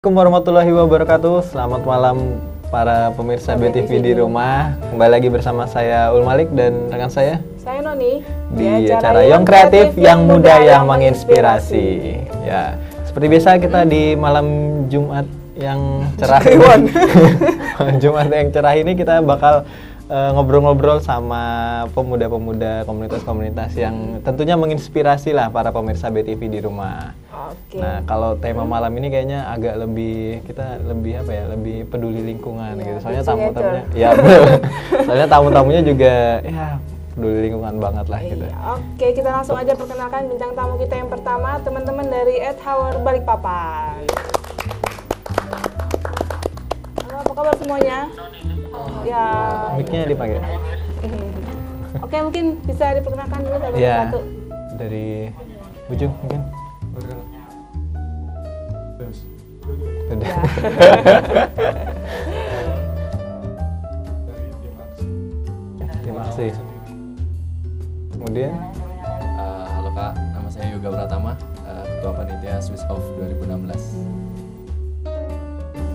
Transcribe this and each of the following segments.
Assalamualaikum warahmatullahi wabarakatuh. Selamat malam para pemirsa BTV di rumah. Kembali lagi bersama saya Ul Malik dan rekan saya Noni di acara Young Kreatif yang muda yang menginspirasi. Ya, seperti biasa kita di malam Jumat yang cerah. Jumat yang cerah ini kita bakal ngobrol-ngobrol sama pemuda-pemuda komunitas-komunitas yang tentunya menginspirasi lah para pemirsa BTV di rumah. Oke. Nah, kalau tema malam ini kayaknya agak lebih lebih peduli lingkungan gitu. Soalnya tamu-tamunya soalnya tamu-tamunya juga ya peduli lingkungan banget lah gitu. Oke, kita langsung aja perkenalkan bintang tamu kita yang pertama, teman-teman dari @Tower Balikpapan. Halo, apa kabar semuanya? Ya. Mic-nya dipakai. Oke, mungkin bisa diperkenalkan dulu satu Ya, persatu. dari ujung mungkin. Udah. Terima kasih. Kemudian, halo Kak, nama saya Yoga Pratama, Ketua Panitia Swiss Off 2016.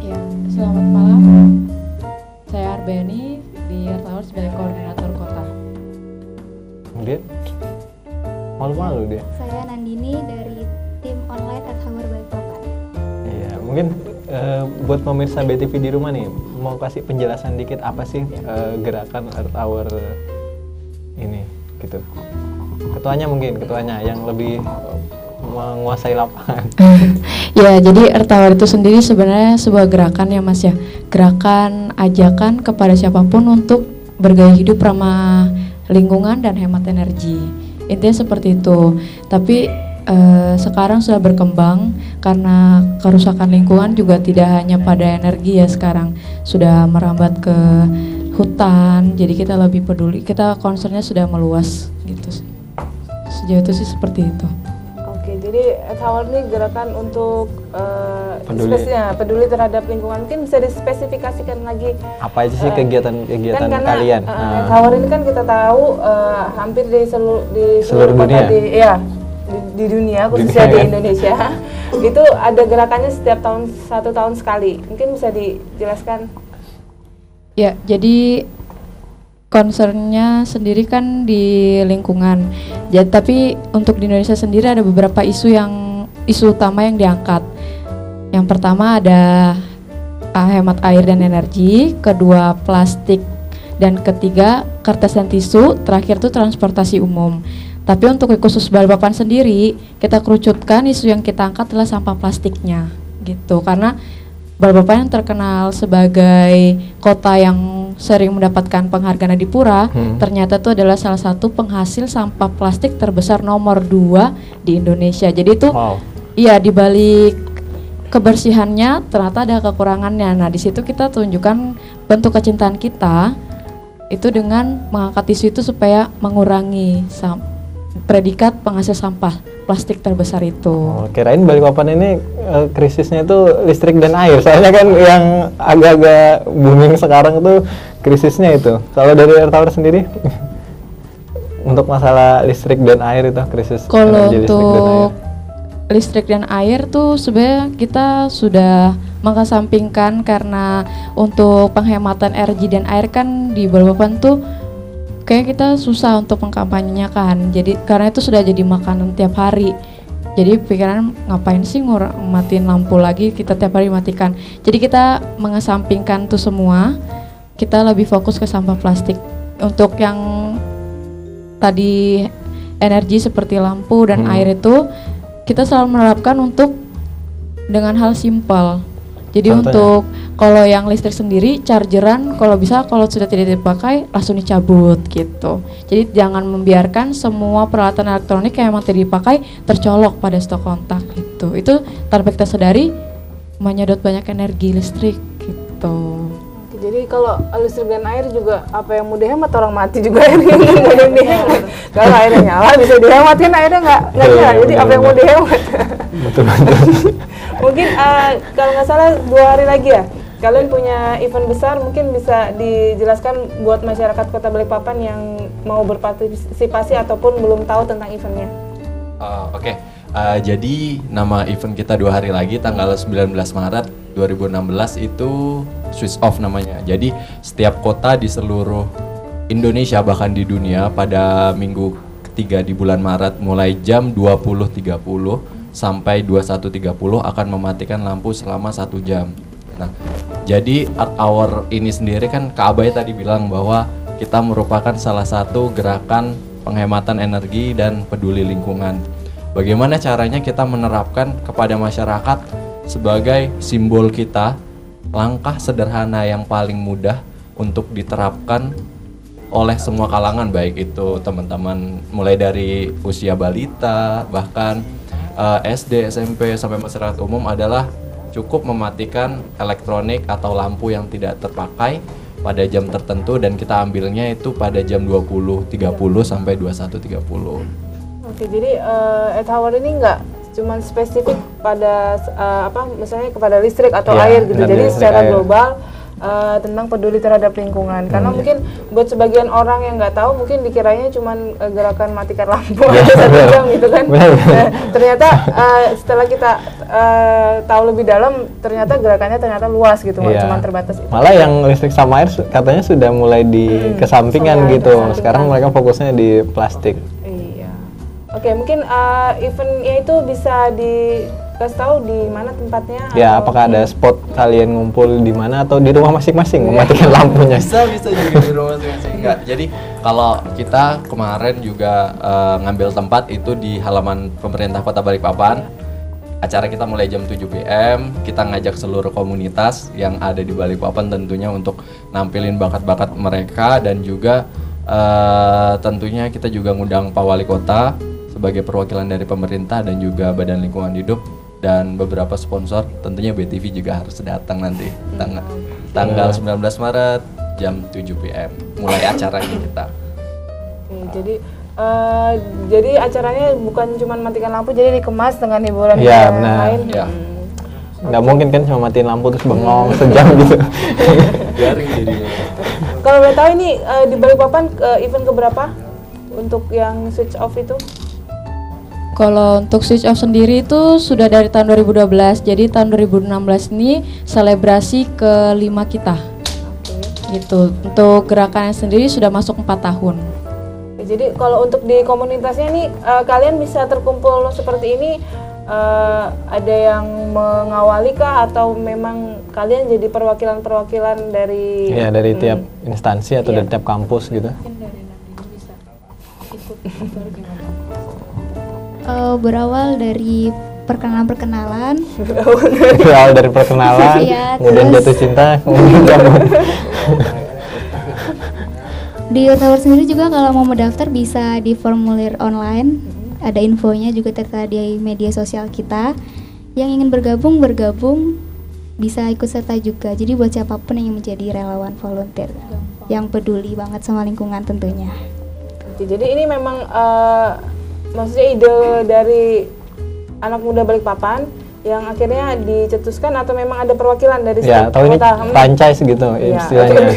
Ya, selamat malam. Saya Arbeni di Tower sebagai koordinator kota. kemudian malu-malu dia. Saya Nandini dari tim online @Tower Balikpapan. Iya, mungkin buat pemirsa BTV di rumah nih, mau kasih penjelasan dikit apa sih gerakan Earth Hour ini, gitu. Ketuanya yang lebih menguasai lapangan. Ya, jadi Earth Hour itu sendiri sebenarnya sebuah gerakan ya Mas ya. Gerakan ajakan kepada siapapun untuk bergaya hidup ramah lingkungan dan hemat energi. Intinya seperti itu. Tapi sekarang sudah berkembang karena kerusakan lingkungan juga tidak hanya pada energi ya, sekarang sudah merambat ke hutan. Jadi kita lebih peduli, kita concernnya sudah meluas gitu. Sejauh itu sih seperti itu. Oke, jadi Tower ini gerakan untuk peduli terhadap lingkungan. Mungkin bisa dispesifikasikan lagi Apa aja sih kegiatan-kegiatan kan karena, kalian? Tower ini kan kita tahu hampir di seluruh dunia. kota di dunia, khususnya di Indonesia. Itu ada gerakannya setiap tahun, 1 tahun sekali. Mungkin bisa dijelaskan. Ya, jadi concernnya sendiri kan di lingkungan. Jadi, tapi untuk di Indonesia sendiri ada beberapa isu utama yang diangkat. Yang pertama ada hemat air dan energi, kedua plastik, dan ketiga kertas dan tisu, terakhir tuh transportasi umum. Tapi untuk khusus Balikpapan sendiri, kita kerucutkan isu yang kita angkat adalah sampah plastiknya, gitu. Karena Balikpapan yang terkenal sebagai kota yang sering mendapatkan penghargaan Adipura, ternyata itu adalah salah satu penghasil sampah plastik terbesar nomor 2 di Indonesia. Jadi itu, iya, di balik kebersihannya ternyata ada kekurangannya. Nah, di situ kita tunjukkan bentuk kecintaan kita itu dengan mengangkat isu itu supaya mengurangi predikat penghasil sampah plastik terbesar itu. Oh, kirain Balikpapan ini krisisnya itu listrik dan air. Soalnya kan yang agak-agak booming sekarang tuh krisisnya itu. Kalau dari Earth Hour sendiri untuk masalah listrik dan air itu krisis kalau energi untuk listrik dan air tuh sebenarnya kita sudah mengesampingkan karena untuk penghematan energi dan air kan di Balikpapan tuh kayak kita susah untuk mengkampanyenya kan. Jadi karena itu sudah jadi makanan tiap hari. Jadi pikiran ngapain sih matiin lampu lagi, kita tiap hari matikan. Jadi kita mengesampingkan itu semua. Kita lebih fokus ke sampah plastik. Untuk yang tadi energi seperti lampu dan air itu kita selalu menerapkan untuk dengan hal simpel. Jadi contohnya, untuk kalau yang listrik sendiri, chargeran kalau bisa kalau sudah tidak dipakai langsung dicabut gitu. Jadi jangan membiarkan semua peralatan elektronik yang memang tidak dipakai tercolok pada stok kontak gitu. Itu tanpa kita sadari menyedot banyak energi listrik gitu. Jadi kalau listrik dan air juga apa yang mau dihemat, orang mati juga airnya nggak ada yang dihemat. Kalau airnya nyala bisa dihemat, kan airnya nggak nyala. Jadi apa yang mau dihemat? Betul. Mungkin kalau nggak salah 2 hari lagi ya, kalian punya event besar. Mungkin bisa dijelaskan buat masyarakat Kota Balikpapan yang mau berpartisipasi ataupun belum tahu tentang eventnya. Oke. Jadi nama event kita 2 hari lagi, tanggal 19 Maret 2016 itu Switch Off namanya. Jadi setiap kota di seluruh Indonesia bahkan di dunia pada minggu ketiga di bulan Maret mulai jam 20.30 sampai 21.30 akan mematikan lampu selama 1 jam. Nah, jadi Art Hour ini sendiri kan Kak Abai tadi bilang bahwa kita merupakan salah satu gerakan penghematan energi dan peduli lingkungan. Bagaimana caranya kita menerapkan kepada masyarakat sebagai simbol kita, langkah sederhana yang paling mudah untuk diterapkan oleh semua kalangan, baik itu teman-teman mulai dari usia balita, bahkan SD, SMP, sampai masyarakat umum adalah cukup mematikan elektronik atau lampu yang tidak terpakai pada jam tertentu dan kita ambilnya itu pada jam 20.30 sampai 21.30. Oke, jadi Earth Hour ini nggak cuma spesifik pada misalnya kepada listrik atau air gitu. Jadi secara global tentang peduli terhadap lingkungan. Karena mungkin buat sebagian orang yang nggak tahu mungkin dikiranya cuma gerakan matikan lampu aja 1 jam gitu kan. Ternyata setelah kita tahu lebih dalam ternyata gerakannya ternyata luas gitu, nggak cuma terbatas itu. Malah yang listrik sama air katanya sudah mulai dikesampingkan gitu. Sekarang mereka fokusnya di plastik. Oke, mungkin eventnya itu bisa dikasih tahu di mana tempatnya? Ya, apakah ada spot kalian ngumpul di mana atau di rumah masing-masing mematikan lampunya? Bisa juga di rumah masing-masing. Enggak. Jadi kalau kita kemarin juga ngambil tempat itu di halaman pemerintah Kota Balikpapan. Acara kita mulai jam 7 PM. Kita ngajak seluruh komunitas yang ada di Balikpapan tentunya untuk nampilin bakat-bakat mereka dan juga tentunya kita juga ngundang Pak Wali Kota sebagai perwakilan dari pemerintah dan juga Badan Lingkungan Hidup dan beberapa sponsor. Tentunya BTV juga harus datang nanti tanggal 19 Maret jam 7 PM mulai acaranya kita. Oke, jadi acaranya bukan cuma matikan lampu, jadi dikemas dengan hiburan yang lain. Ya. Nggak mungkin kan cuma matiin lampu terus bengong sejam gitu. Garing jadinya. Kalau boleh tahu ini di Balikpapan event keberapa untuk yang switch off itu? Kalau untuk switch off sendiri itu sudah dari tahun 2012. Jadi tahun 2016 ini selebrasi ke-5 kita. Gitu. Untuk gerakannya sendiri sudah masuk 4 tahun. Jadi kalau untuk di komunitasnya nih kalian bisa terkumpul seperti ini, ada yang mengawali kah atau memang kalian jadi perwakilan-perwakilan dari tiap instansi atau dari tiap kampus gitu? Berawal dari perkenalan-perkenalan. Berawal dari perkenalan, kemudian jatuh cinta, kemudian gabung. Di Earth Hour sendiri juga kalau mau mendaftar bisa di formulir online. Ada infonya juga tertera di media sosial kita. Yang ingin bergabung bisa ikut serta juga. Jadi buat siapapun yang ingin menjadi relawan volunteer yang peduli banget sama lingkungan tentunya. Jadi ini memang maksudnya ide dari anak muda Balikpapan yang akhirnya dicetuskan atau memang ada perwakilan dari setiap kota? Ini franchise gitu istilahnya.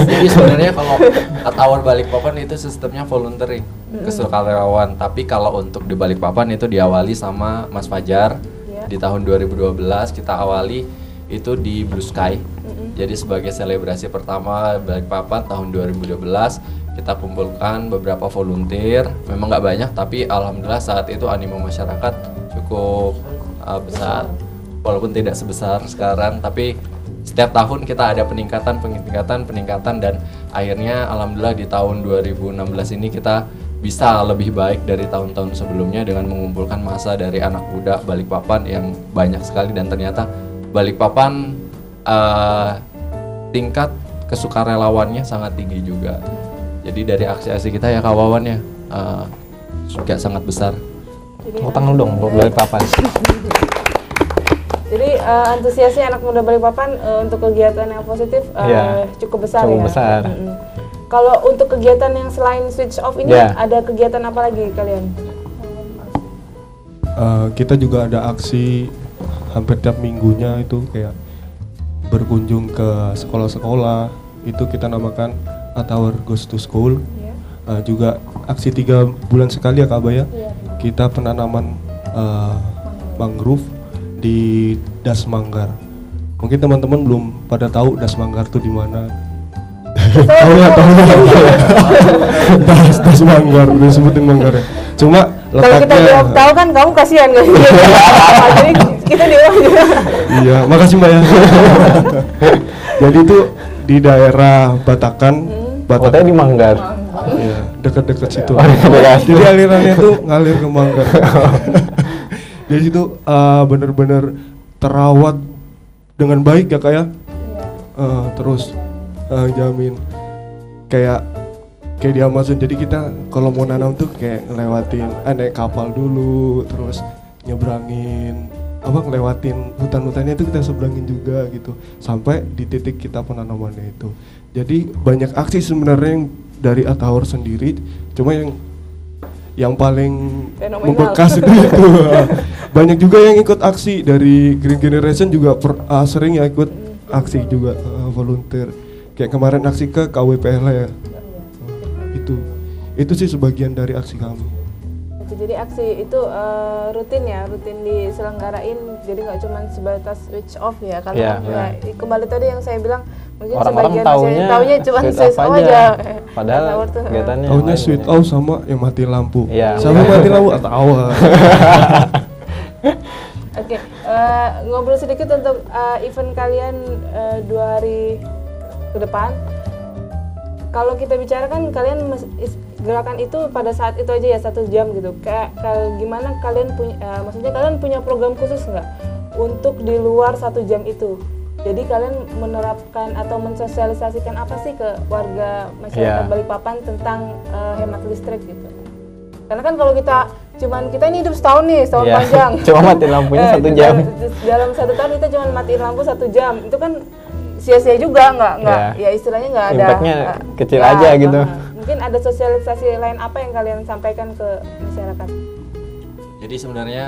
Jadi sebenarnya kalau Art Hour Balikpapan itu sistemnya volunteering, kesukarelawan. Tapi kalau untuk di Balikpapan itu diawali sama Mas Fajar. Di tahun 2012 kita awali itu di Blue Sky. Jadi sebagai selebrasi pertama Balikpapan tahun 2012 kita kumpulkan beberapa volunteer. Memang nggak banyak tapi alhamdulillah saat itu animo masyarakat cukup besar, walaupun tidak sebesar sekarang, tapi setiap tahun kita ada peningkatan dan akhirnya alhamdulillah di tahun 2016 ini kita bisa lebih baik dari tahun-tahun sebelumnya dengan mengumpulkan massa dari anak muda Balikpapan yang banyak sekali dan ternyata Balikpapan tingkat kesukarelawannya sangat tinggi juga. Jadi dari aksi-aksi kita ya kawawannya juga sangat besar. Utang dong buat Balikpapan. Jadi antusiasnya anak muda Balikpapan untuk kegiatan yang positif cukup besar. Kalau untuk kegiatan yang selain switch off ini ada kegiatan apa lagi kalian? Kita juga ada aksi hampir tiap minggunya itu kayak berkunjung ke sekolah-sekolah, itu kita namakan Art Hour Goes to School. Juga aksi 3 bulan sekali ya Kak Abaya. Kita penanaman mangrove di Das Manggar. Mungkin teman-teman belum pada tahu Das Manggar tuh di mana. Tahu ya. Das Manggar, disebutin Manggar ya. Cuma kalau kita jawab tahu kan kamu kasihan nggak sih? Jadi kita di Iya, makasih Mbak ya. Jadi itu di daerah Batakan. Kotanya di Manggar. Iya, dekat-dekat situ. Dekat. Jadi alirannya tuh ngalir ke Manggar. Jadi situ benar-benar terawat dengan baik ya Kak ya. Terus jamin kayak di Amazon. Jadi kita kalau mau nanam tuh kayak ngelewatin naik kapal dulu, terus nyebrangin ngelewatin hutan-hutannya itu kita seberangin juga gitu sampai di titik kita penanamannya itu. Jadi banyak aksi sebenarnya yang dari Atahor sendiri, cuma yang paling membekas itu banyak juga yang ikut aksi dari Green Generation juga sering ya ikut aksi juga volunteer. Kayak kemarin aksi ke KWPL ya. Itu sih sebagian dari aksi kami. Jadi aksi itu rutin diselenggarain, jadi nggak cuma sebatas switch off ya. Kalau ya, kembali tadi yang saya bilang mungkin orang-orang sebagian taunya cuma switch off aja. Padahal kegiatannya taunya switch off sama yang mati lampu. Ya, sama mati lampu atau awal. Oke, ngobrol sedikit untuk event kalian 2 hari ke depan. Kalau kita bicara kan kalian gerakan itu pada saat itu aja ya 1 jam gitu. Kayak gimana kalian punya, maksudnya kalian punya program khusus nggak untuk di luar 1 jam itu? Jadi kalian menerapkan atau mensosialisasikan apa sih ke warga masyarakat Balikpapan tentang hemat listrik gitu? Karena kan kalau kita ini hidup setahun panjang. Cuma matiin lampunya 1 jam. Dalam 1 tahun kita cuma matiin lampu 1 jam. Itu kan sia-sia juga, nggak ya istilahnya nggak ada impactnya kecil aja gitu. Mungkin ada sosialisasi lain apa yang kalian sampaikan ke masyarakat? Jadi sebenarnya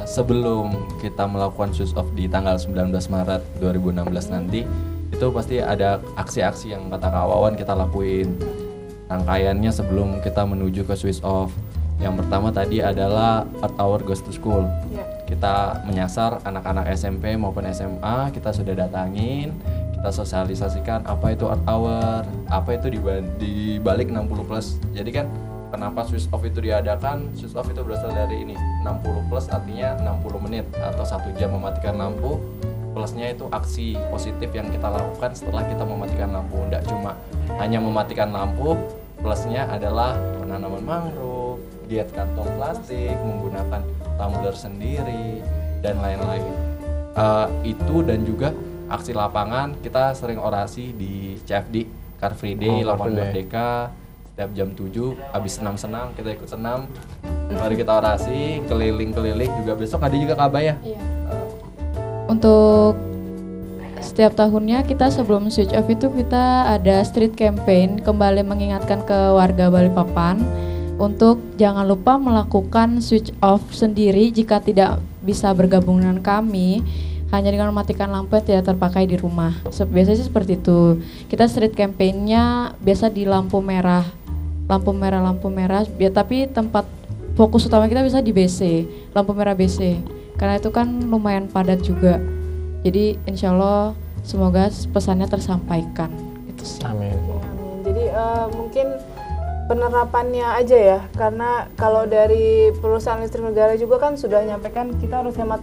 sebelum kita melakukan switch off di tanggal 19 Maret 2016 nanti, itu pasti ada aksi-aksi yang kata Kak Wawan kita lakuin. Rangkaiannya sebelum kita menuju ke switch off. Yang pertama tadi adalah Earth Hour Goes to School. Kita menyasar anak-anak SMP maupun SMA, kita sudah datangin, kita sosialisasikan apa itu Earth Hour, apa itu di balik 60+. Jadi kan kenapa switch off itu diadakan? Switch off itu berasal dari ini, 60+ artinya 60 menit atau 1 jam mematikan lampu. Plusnya itu aksi positif yang kita lakukan setelah kita mematikan lampu. Tidak cuma hanya mematikan lampu, plusnya adalah penanaman mangrove, diet kantong plastik, menggunakan tumbler sendiri, dan lain-lain. Itu dan juga aksi lapangan, kita sering orasi di CFD, Car Free Day, Lapangan Merdeka, setiap jam 7, habis senam-senam, kita ikut senam, mari kita orasi, keliling-keliling, juga besok ada juga Kabaya. Iya. Untuk setiap tahunnya kita sebelum switch off itu kita ada street campaign, kembali mengingatkan ke warga Balikpapan untuk jangan lupa melakukan switch off sendiri jika tidak bisa bergabung dengan kami, hanya dengan mematikan lampu yang tidak terpakai di rumah. Biasanya seperti itu. Kita street campaign-nya biasa di lampu merah, tapi tempat fokus utama kita bisa di BC, lampu merah BC. Karena itu kan lumayan padat juga. Jadi insya Allah semoga pesannya tersampaikan. Itu sih. Amin. Jadi mungkin penerapannya aja ya, karena kalau dari perusahaan listrik negara juga kan sudah nyampaikan kita harus hemat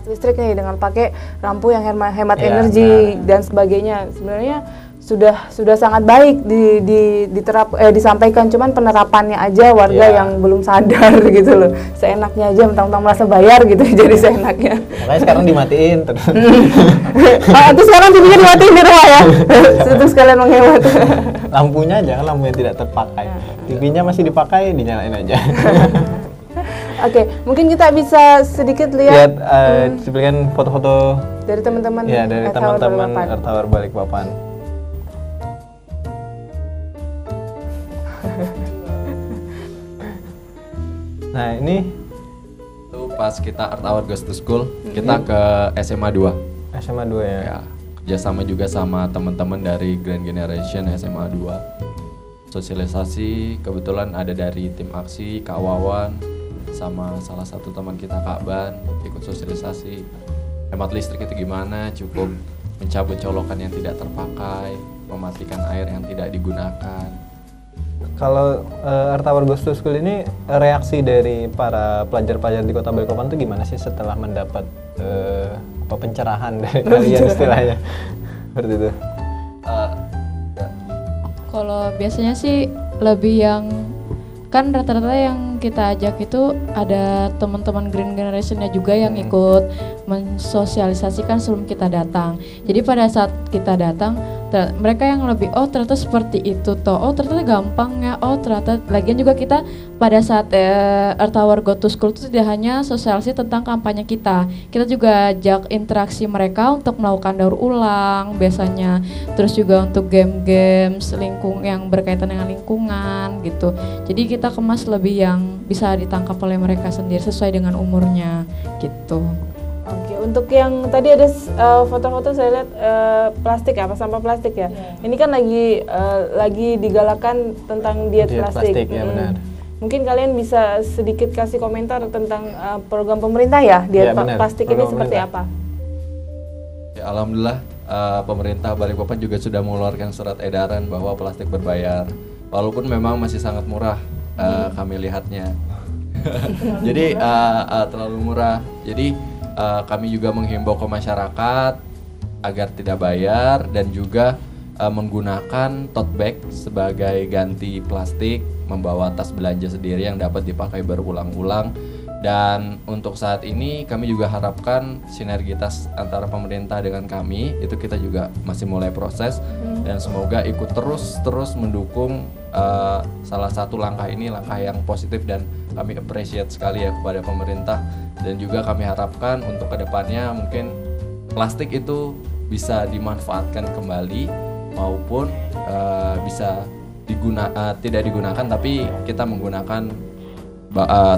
listrik nih dengan pakai lampu yang hemat energi dan sebagainya. Sebenarnya sudah sangat baik disampaikan, cuman penerapannya aja warga yang belum sadar gitu loh. Seenaknya aja mentang-mentang merasa bayar gitu, jadi seenaknya. Makanya sekarang dimatiin terus. Terus sekarang TV-nya dimatiin di rumah ya. Terus sekalian menghemat. Lampunya jangan lampu yang tidak terpakai. TV-nya masih dipakai, dinyalain aja. Oke, mungkin kita bisa sedikit lihat cuplikan foto-foto dari teman-teman dari teman-teman Earth Hour Balikpapan. Nah ini itu pas kita Earth Hour Goes to School, kita ke SMA 2. SMA 2 ya. Kerjasama juga sama teman-teman dari Grand Generation SMA 2. Sosialisasi kebetulan ada dari tim aksi, Kak Wawan, sama salah satu teman kita Kak Ban, ikut sosialisasi hemat listrik itu gimana, cukup mencabut colokan yang tidak terpakai, mematikan air yang tidak digunakan. Kalau Earth Hour Goes to School ini reaksi dari para pelajar-pelajar di Kota Balikpapan itu gimana sih setelah mendapat pencerahan dari kalian istilahnya seperti itu? Kalau biasanya sih lebih yang kan rata-rata yang kita ajak itu ada teman-teman Green Generation-nya juga yang ikut mensosialisasikan sebelum kita datang. Jadi pada saat kita datang, mereka yang lebih ternyata seperti itu toh, ternyata gampang ya, ternyata lagian juga kita pada saat Earth Hour Go to School itu tidak hanya sosialisasi tentang kampanye kita juga ajak interaksi mereka untuk melakukan daur ulang biasanya, terus juga untuk game-games yang berkaitan dengan lingkungan gitu. Jadi kita kemas lebih yang bisa ditangkap oleh mereka sendiri sesuai dengan umurnya gitu. Oke, untuk yang tadi ada foto-foto saya lihat plastik ya, sampah plastik ya. Ini kan lagi digalakan tentang diet plastik. Ya, benar. Mungkin kalian bisa sedikit kasih komentar tentang program pemerintah ya, diet plastik ini seperti apa? Ya, alhamdulillah pemerintah Balikpapan juga sudah mengeluarkan surat edaran bahwa plastik berbayar. Walaupun memang masih sangat murah kami lihatnya. Jadi terlalu murah. Jadi kami juga menghimbau ke masyarakat agar tidak bayar dan juga menggunakan tote bag sebagai ganti plastik, membawa tas belanja sendiri yang dapat dipakai berulang-ulang. Dan untuk saat ini kami juga harapkan sinergitas antara pemerintah dengan kami, itu kita juga masih mulai proses dan semoga ikut terus mendukung salah satu langkah ini, langkah yang positif, dan kami appreciate sekali ya kepada pemerintah. Dan juga kami harapkan untuk kedepannya mungkin plastik itu bisa dimanfaatkan kembali maupun bisa tidak digunakan tapi kita menggunakan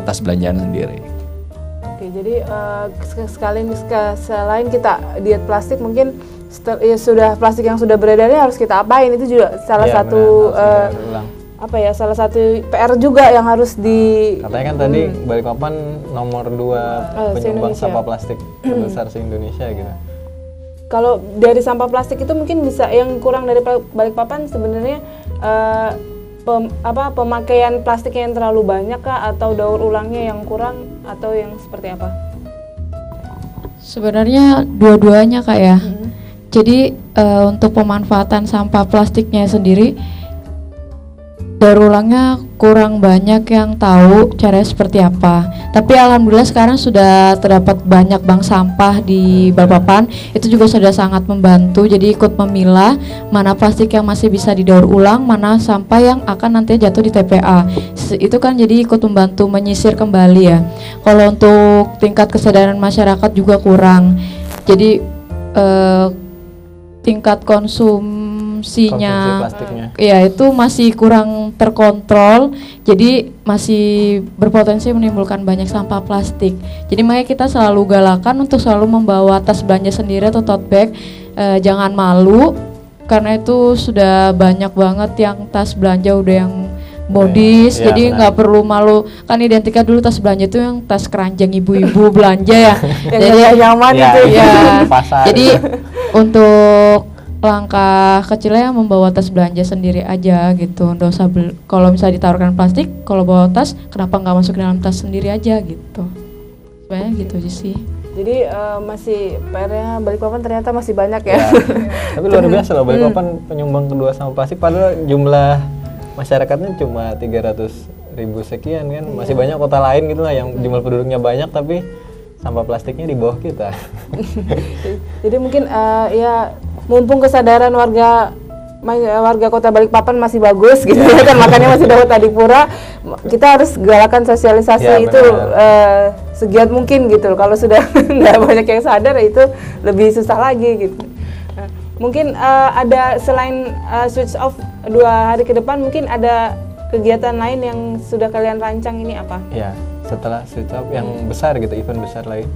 tas belanjaan sendiri. Oke, jadi selain kita diet plastik, mungkin sudah plastik yang sudah beredarnya harus kita apain, itu juga salah satu salah satu PR juga yang harus katanya kan tadi Balikpapan nomor 2 penyumbang sampah plastik terbesar se-Indonesia gitu. Kalau dari sampah plastik itu mungkin bisa yang kurang dari Balikpapan sebenarnya pemakaian plastik yang terlalu banyak kah, atau daur ulangnya yang kurang, atau yang seperti apa? Sebenarnya dua-duanya Kak ya. Jadi untuk pemanfaatan sampah plastiknya sendiri, daur ulangnya kurang banyak yang tahu caranya seperti apa. Tapi alhamdulillah sekarang sudah terdapat banyak bank sampah di Balikpapan. Itu juga sudah sangat membantu. Jadi ikut memilah mana plastik yang masih bisa didaur ulang, mana sampah yang akan nanti jatuh di TPA. Itu kan jadi ikut membantu menyisir kembali ya. Kalau untuk tingkat kesadaran masyarakat juga kurang. Jadi tingkat konsumsinya ya itu masih kurang terkontrol, jadi masih berpotensi menimbulkan banyak sampah plastik. Jadi makanya kita selalu galakan untuk selalu membawa tas belanja sendiri atau tote bag. Jangan malu, karena itu sudah banyak banget yang tas belanja udah yang modis, jadi nggak perlu malu. Kan identiknya dulu tas belanja itu yang tas keranjang ibu-ibu belanja ya. Jadi nyaman itu ya. Jadi untuk langkah kecilnya membawa tas belanja sendiri aja gitu. Nggak usah kalau misalnya ditaruhkan plastik, kalau bawa tas kenapa nggak masuk ke dalam tas sendiri aja gitu. Sebenarnya gitu aja sih. Jadi masih PR-nya Balikpapan ternyata masih banyak ya. Tapi luar biasa loh, Balikpapan penyumbang kedua sampah plastik, padahal jumlah masyarakatnya cuma 300.000 sekian kan. Masih banyak kota lain gitu lah yang jumlah penduduknya banyak tapi sampah plastiknya di bawah kita. Jadi mungkin ya mumpung kesadaran warga Kota Balikpapan masih bagus gitu ya kan, makanya masih dapat Adipura, kita harus galakan sosialisasi itu segiat mungkin gitu. Kalau sudah nggak banyak yang sadar itu lebih susah lagi gitu. Mungkin ada selain switch off 2 hari ke depan, mungkin ada kegiatan lain yang sudah kalian rancang, ini apa? Ya, setelah switch off yang besar gitu, event besar lagi.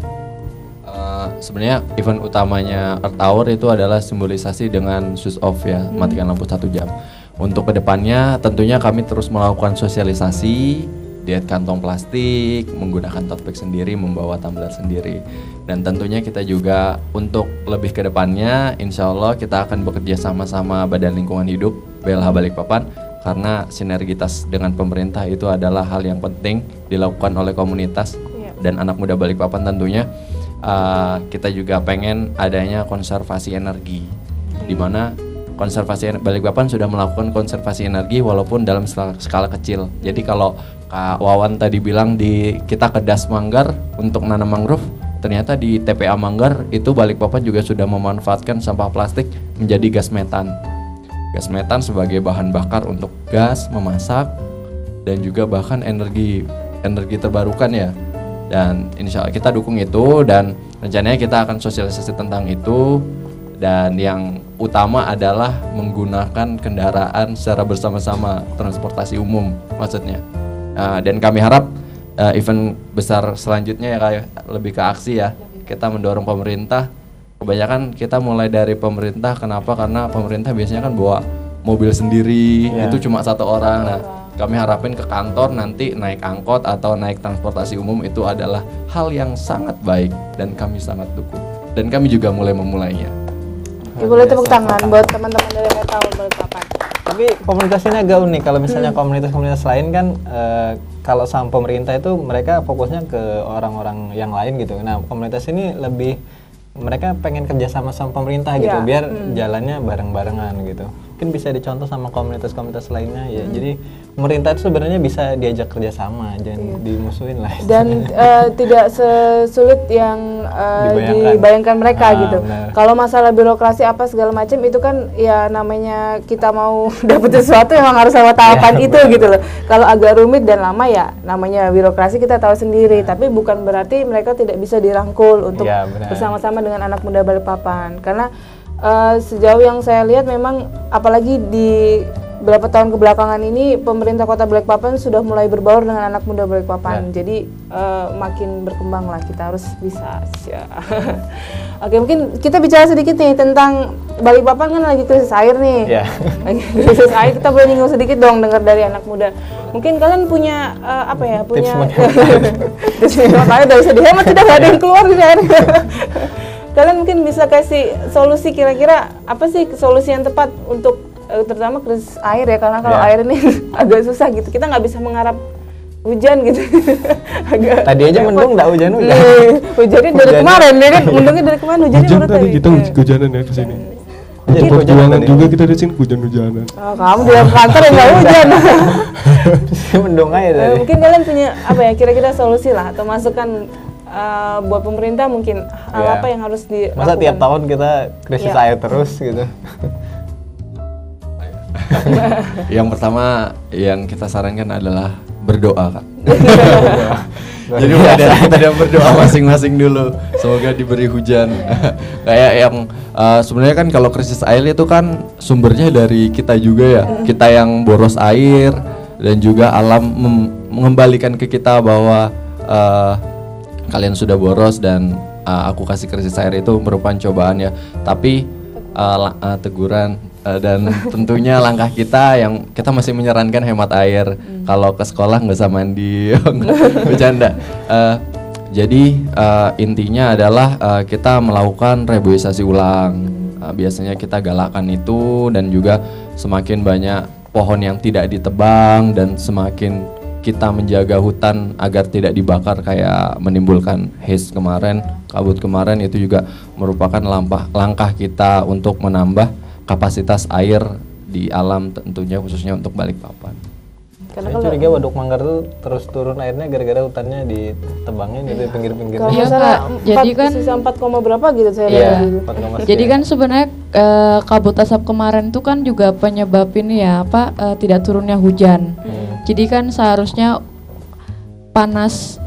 Sebenarnya event utamanya Earth Hour itu adalah simbolisasi dengan switch off ya, matikan lampu 1 jam. Untuk kedepannya tentunya kami terus melakukan sosialisasi diet kantong plastik, menggunakan tote bag sendiri, membawa tumbler sendiri. Dan tentunya kita juga untuk lebih ke depannya, insya Allah kita akan bekerja sama-sama Badan Lingkungan Hidup BLH Balikpapan, karena sinergitas dengan pemerintah itu adalah hal yang penting dilakukan oleh komunitas dan anak muda Balikpapan tentunya. Kita juga pengen adanya konservasi energi, di mana konservasi Balikpapan sudah melakukan konservasi energi walaupun dalam skala kecil. Jadi kalau Kak Wawan tadi bilang kita ke Das Manggar untuk nanam mangrove, ternyata di TPA Manggar itu Balikpapan juga sudah memanfaatkan sampah plastik menjadi gas metan. Gas metan sebagai bahan bakar untuk gas, memasak, dan juga bahkan energi terbarukan ya. Dan insya Allah kita dukung itu, dan rencananya kita akan sosialisasi tentang itu. Dan yang utama adalah menggunakan kendaraan secara bersama-sama, transportasi umum maksudnya. Dan kami harap event besar selanjutnya ya kayak lebih ke aksi ya. Kita mendorong pemerintah. Kebanyakan kita mulai dari pemerintah. Kenapa? Karena pemerintah biasanya kan bawa mobil sendiri, itu cuma satu orang. Nah, kami harapin ke kantor nanti naik angkot atau naik transportasi umum itu adalah hal yang sangat baik dan kami sangat dukung. Dan kami juga memulainya. Boleh tepuk tangan buat teman-teman dari Tahun Balikpapan. Tapi komunitas ini agak unik. Kalau misalnya komunitas-komunitas lain kan kalau sama pemerintah itu mereka fokusnya ke orang-orang yang lain gitu. Nah, komunitas ini lebih mereka pengen kerja sama pemerintah gitu, biar jalannya bareng-barengan gitu. Mungkin bisa dicontoh sama komunitas-komunitas lainnya ya. Jadi pemerintah itu sebenarnya bisa diajak kerja sama, jangan dimusuhin lah. Dan tidak sesulit yang dibayangkan mereka gitu. Kalau masalah birokrasi apa segala macam itu kan ya namanya kita mau dapat sesuatu memang harus lewat tahapan itu gitu loh. Kalau agak rumit dan lama ya namanya birokrasi kita tahu sendiri. Tapi bukan berarti mereka tidak bisa dirangkul untuk bersama-sama dengan anak muda Balikpapan. Karena sejauh yang saya lihat memang apalagi di beberapa tahun kebelakangan ini pemerintah Kota Balikpapan sudah mulai berbaur dengan anak muda Balikpapan. Jadi makin berkembang lah, kita harus bisa. Oke, mungkin kita bicara sedikit nih tentang Balikpapan kan lagi krisis air nih. Lagi krisis air, kita boleh nyinggung sedikit dong dengar dari anak muda. Mungkin kalian punya punya tips makanya udah bisa dihemat, sudah nggak ada yang keluar di air. Kalian mungkin bisa kasih solusi kira-kira apa sih solusi yang tepat untuk terutama krisis air ya, karena kalau air ini agak susah gitu, kita nggak bisa mengharap hujan gitu. Tadi aja mendung nggak hujan. Hujannya dari kemarin ya kan, mendungnya dari kemarin, hujannya hujan baru tadi kita hujanan ya kesini. Tempat buangan juga kita di sini hujan-hujanan. Kamu di kantor ya nggak hujan. Mendung aja tadi. Mungkin kalian punya kira-kira solusi lah atau masukan buat pemerintah mungkin hal apa yang harus dilakukan? Masa tiap tahun kita krisis air terus gitu? Yang pertama yang kita sarankan adalah berdoa, Kak. Jadi mulai dari kita berdoa masing-masing dulu, semoga diberi hujan. Kayak yang sebenarnya kan kalau krisis air itu kan sumbernya dari kita juga ya, kita yang boros air dan juga alam mengembalikan ke kita bahwa kalian sudah boros dan aku kasih krisis air itu merupakan cobaan ya. Tapi teguran dan tentunya langkah kita yang kita masih menyarankan hemat air. Kalau ke sekolah nggak usah mandi, bercanda. Jadi intinya adalah kita melakukan reboisasi ulang. Biasanya kita galakan itu, dan juga semakin banyak pohon yang tidak ditebang dan semakin kita menjaga hutan agar tidak dibakar kayak menimbulkan haze kemarin, kabut kemarin, itu juga merupakan langkah kita untuk menambah kapasitas air di alam, tentunya khususnya untuk Balikpapan. Karena saya curiga Waduk Manggar tuh terus turun airnya gara-gara hutannya ditebangin gitu pinggir-pinggir. Kalau misalnya jadi kan sisa 4, berapa gitu saya lihat. Jadi kan sebenarnya kabut asap kemarin tuh kan juga penyebab ini ya tidak turunnya hujan. Jadi kan seharusnya panas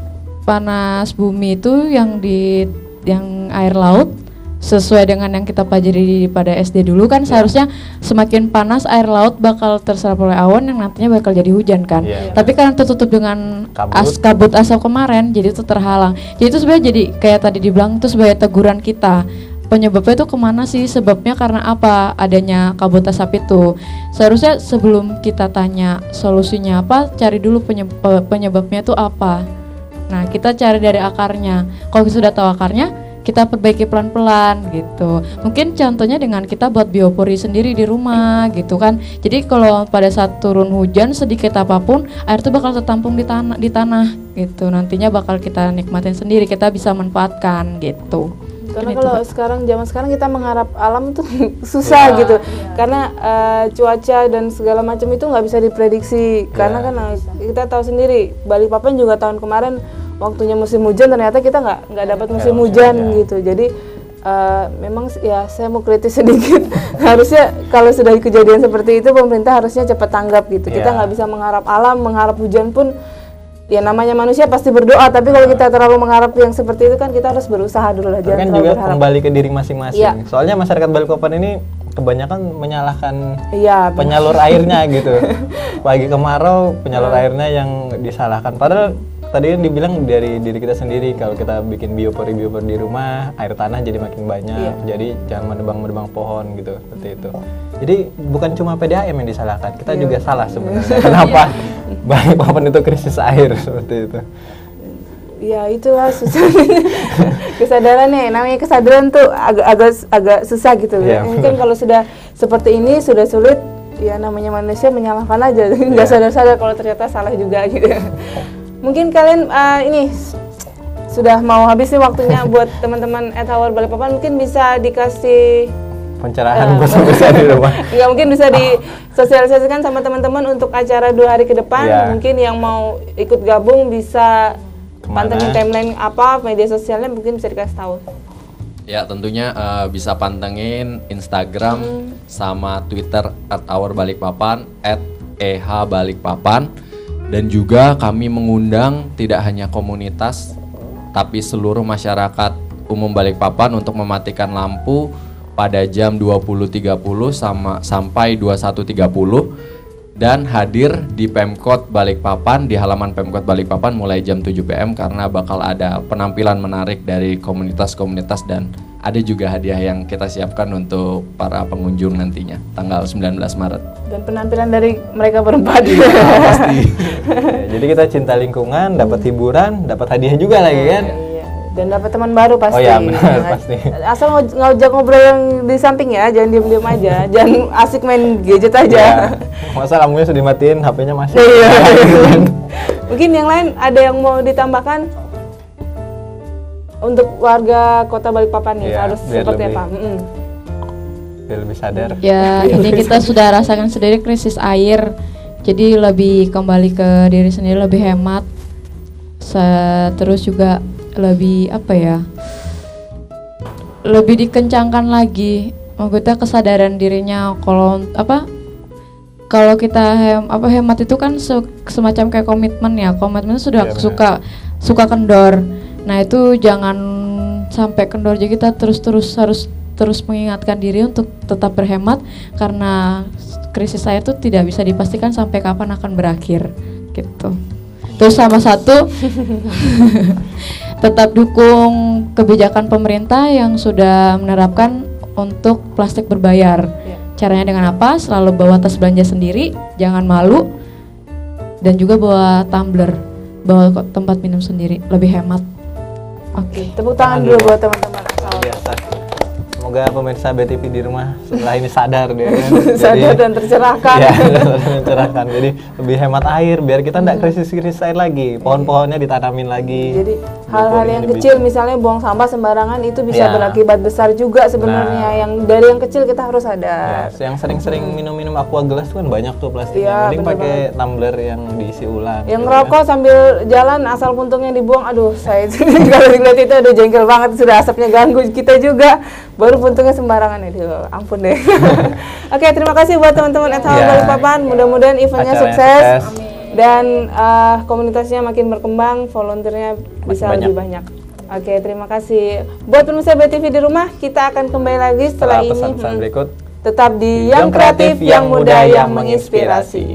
bumi itu yang air laut sesuai dengan yang kita pelajari pada SD dulu kan seharusnya semakin panas air laut bakal terserap oleh awan yang nantinya bakal jadi hujan kan. Tapi karena tertutup dengan kabut asap kemarin jadi itu terhalang. Jadi itu sebenarnya jadi kayak tadi dibilang itu sebagai teguran kita penyebabnya itu kemana sih, sebabnya karena apa adanya kabut asap itu. Seharusnya sebelum kita tanya solusinya apa, cari dulu penyebabnya itu apa. Nah, kita cari dari akarnya. Kalau sudah tahu akarnya, kita perbaiki pelan-pelan gitu. Mungkin contohnya dengan kita buat biopori sendiri di rumah gitu kan. Jadi kalau pada saat turun hujan sedikit apapun, air itu bakal tertampung di tanah gitu. Nantinya bakal kita nikmatin sendiri, kita bisa manfaatkan gitu. Karena kalau zaman sekarang kita mengharap alam tuh susah gitu. Karena cuaca dan segala macam itu nggak bisa diprediksi. Karena kan kita tahu sendiri, Balikpapan juga tahun kemarin waktunya musim hujan ternyata kita nggak dapat musim hujan gitu. Jadi memang ya saya mau kritis sedikit. Harusnya kalau sudah kejadian seperti itu pemerintah harusnya cepat tanggap gitu. Kita nggak bisa mengharap alam, mengharap hujan pun ya namanya manusia pasti berdoa. Tapi kalau kita terlalu mengharap yang seperti itu kan kita harus berusaha dulu lah. Jangan kan juga berharap. Kembali ke diri masing-masing. Soalnya masyarakat Balikpapan ini kebanyakan menyalahkan penyalur airnya gitu. Pagi kemarau penyalur airnya yang disalahkan. Padahal tadi kan dibilang dari diri kita sendiri, kalau kita bikin biopori di rumah, air tanah jadi makin banyak. Jadi jangan menebang pohon gitu, seperti itu. Jadi bukan cuma PDAM yang disalahkan, kita juga salah sebenarnya. Kenapa Balikpapan itu krisis air seperti itu? Ya itulah susah. Kesadaran nih, namanya kesadaran tuh agak susah gitu. Mungkin kalau sudah seperti ini sudah sulit, ya namanya manusia menyalahkan aja, nggak sadar-sadar kalau ternyata salah juga gitu. Mungkin kalian ini sudah mau habis nih waktunya buat teman-teman @Tower Balikpapan, mungkin bisa dikasih pencerahan buat bisa di rumah. Nggak, mungkin bisa disosialisasikan sama teman-teman untuk acara 2 hari ke depan. Mungkin yang mau ikut gabung bisa pantengin timeline apa media sosialnya, mungkin bisa dikasih tahu. Ya, tentunya bisa pantengin Instagram sama Twitter @OurBalikpapan @ehbalikpapan. Dan juga kami mengundang tidak hanya komunitas tapi seluruh masyarakat umum Balikpapan untuk mematikan lampu pada jam 20.30 sampai 21.30 dan hadir di Pemkot Balikpapan, di halaman Pemkot Balikpapan mulai jam 7 PM karena bakal ada penampilan menarik dari komunitas-komunitas dan ada juga hadiah yang kita siapkan untuk para pengunjung nantinya tanggal 19 Maret. Dan penampilan dari mereka berempat. Pasti. Jadi kita cinta lingkungan, dapat hiburan, dapat hadiah juga lagi kan? Dan dapat teman baru pasti. Oh iya benar, pasti. Asal ngajak ngobrol yang di samping ya, jangan diem-diem aja, jangan asik main gadget aja. Masa lampunya sudah dimatiin, HP-nya masih. Mungkin yang lain ada yang mau ditambahkan untuk warga Kota Balikpapan nih, harus seperti apa? Biar lebih sadar. Ya, ini kita sudah rasakan sendiri krisis air. Jadi lebih kembali ke diri sendiri, lebih hemat. Terus juga lebih lebih dikencangkan lagi maksudnya kesadaran dirinya. Kalau kita hemat itu kan semacam kayak komitmen sudah suka kendor. Nah itu jangan sampai kendor, jadi kita harus terus mengingatkan diri untuk tetap berhemat karena krisis air itu tidak bisa dipastikan sampai kapan akan berakhir gitu. Terus sama satu tetap dukung kebijakan pemerintah yang sudah menerapkan untuk plastik berbayar. Caranya dengan apa? Selalu bawa tas belanja sendiri, jangan malu, dan juga bawa tumbler, bawa tempat minum sendiri, lebih hemat. Oke, tepuk tangan dulu buat teman-teman. Biasa. Semoga pemirsa BTV di rumah setelah ini sadar deh kan. Sadar dan tercerahkan. Ya, tercerahkan. Jadi lebih hemat air biar kita tidak krisis air lagi. Pohon-pohonnya ditanamin lagi. Jadi hal-hal yang kecil misalnya buang sampah sembarangan itu bisa berakibat besar juga sebenarnya. Yang dari yang kecil kita harus sadar. Yang sering-sering minum aqua gelas kan banyak tuh plastiknya. Mending pakai tumbler yang diisi ulang. Yang ngerokok sambil jalan asal puntungnya dibuang. Aduh, saya kalau dilihat itu ada jengkel banget, sudah asapnya ganggu kita juga. Baru puntungnya sembarangan itu, ampun deh. Oke, terima kasih buat teman-teman @Tower Balikpapan. Mudah-mudahan eventnya sukses. Dan komunitasnya makin berkembang, volunteernya bisa lebih banyak. Oke, terima kasih. Buat pemirsa BTV di rumah, kita akan kembali lagi setelah ini. Pesan-pesan berikut. Tetap di Yang Kreatif, Yang Muda, Yang Menginspirasi.